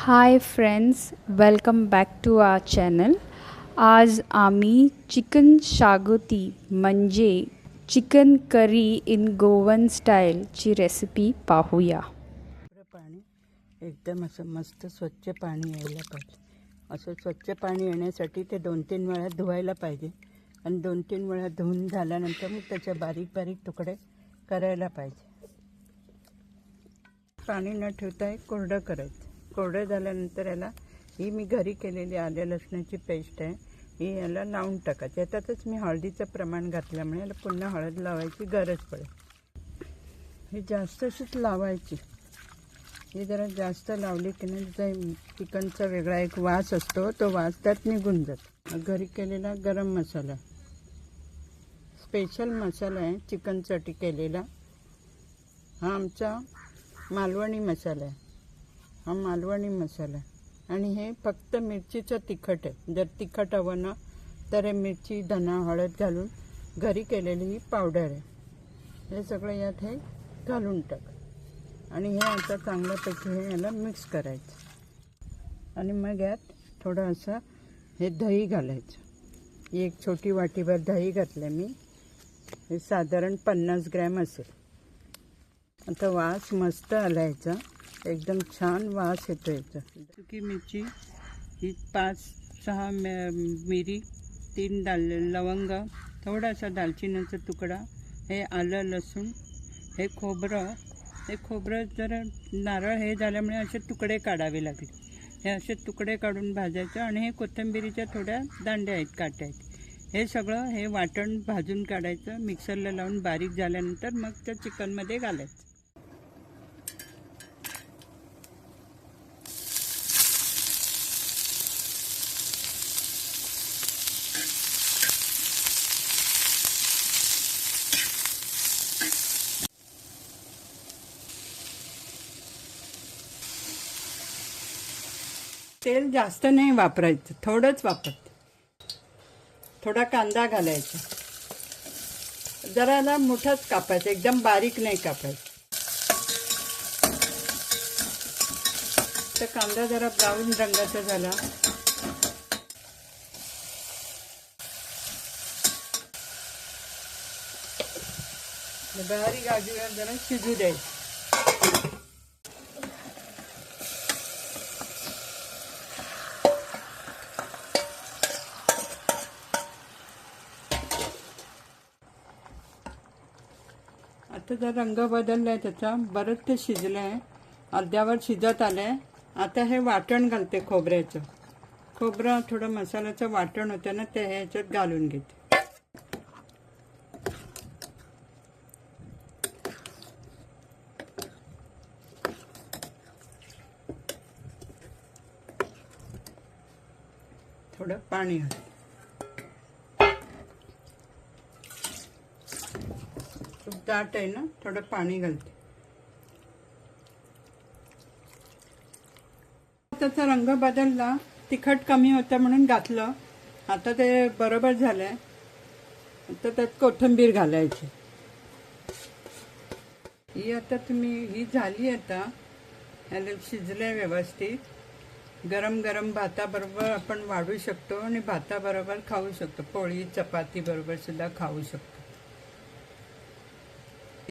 High friends, welcome back to our channel. आज आम्ही chicken shagoti म्हणजे चिकन करी इन गोवन स्टाईलची रेसिपी पाहूया. पाणी एकदम असं मस्त स्वच्छ पाणी यायला पाहिजे. असं स्वच्छ पाणी येण्यासाठी ते 2-3 वेळा धुवायला पाहिजे आणि 2-3 वेळा धुवून झाल्यानंतर मग त्याचे बारीक बारीक तुकडे करायला पाहिजे. पाणी न ठेवता एक कोरडं करायचं. कोरडं झाल्यानंतर याला ही मी घरी केलेली आले लसणाची पेस्ट आहे, ही याला लावून टाकायची. याच्यातच मी हळदीचं प्रमाण घातल्यामुळे याला पुन्हा हळद लावायची गरज पडेल. ही जास्त अशीच लावायची. ही जरा जास्त लावली की नाही त्याचा चिकनचा वेगळा एक वास असतो, तो वास त्यात निघून जातो. घरी केलेला गरम मसाला, स्पेशल मसाला आहे चिकनसाठी केलेला. हा आमचा मालवणी मसाला आहे. हा मालवणी मसाला आणि हे फक्त मिरचीचं तिखट आहे. जर तिखट हवं ना तर हे मिरची, धना, हळद घालून घरी केलेली ही पावडर आहे. हे सगळं यात हे घालून टाक आणि हे आता चांगल्यापैकी हे याला मिक्स करायचं. आणि मग यात थोडं असं हे दही घालायचं. ही एक छोटी वाटीभर दही घातलं मी. हे साधारण 50 ग्रॅम असेल. आता वास मस्त आला याचा, एकदम छान वास येतो याचा. सुकी मिरची ही 5-6 मिरी, 3 लवंग, थोडासा दालचिनीचा तुकडा, हे आलं लसूण, हे खोबरं जरा नारळ हे झाल्यामुळे असे तुकडे काढावे लागले. हे असे तुकडे काढून भाजायचं. आणि हे कोथिंबिरीच्या थोड्या दांड्या आहेत, काट्या आहेत. हे सगळं हे वाटण भाजून काढायचं. मिक्सरला लावून बारीक झाल्यानंतर मग त्या चिकनमध्ये घालायचं. तेल जास्त नाही वापरायचं, थोडंच वापरते. थोडा कांदा घालायचा. जरा ना मोठाच कापायचा, एकदम बारीक नाही कापायचं. तर कांदा जरा ब्राऊन रंगाचा झाला बारीक आगीवर जरा शिजू द्यायचं. आता जर रंग बदललाय त्याचा, बरंच ते शिजलंय, अर्ध्यावर शिजत आलंय. आता हे वाटण घालते खोबऱ्याचं. खोबरं थोडं मसाल्याचं वाटण होतं ना, ते ह्याच्यात घालून घेते. थोडं पाणी घालते. दाट आहे ना, थोडं पाणी घालते. त्याचा रंग बदलला, तिखट कमी होतं म्हणून घातलं. आता ते बरोबर झालंय. आता त्यात कोथिंबीर घालायची. ही आता ही झाली. आता ह्याला शिजलंय व्यवस्थित. गरम गरम भाताबरोबर आपण वाढू शकतो आणि भाताबरोबर खाऊ शकतो. पोळी चपाती बरोबर सुद्धा खाऊ शकतो.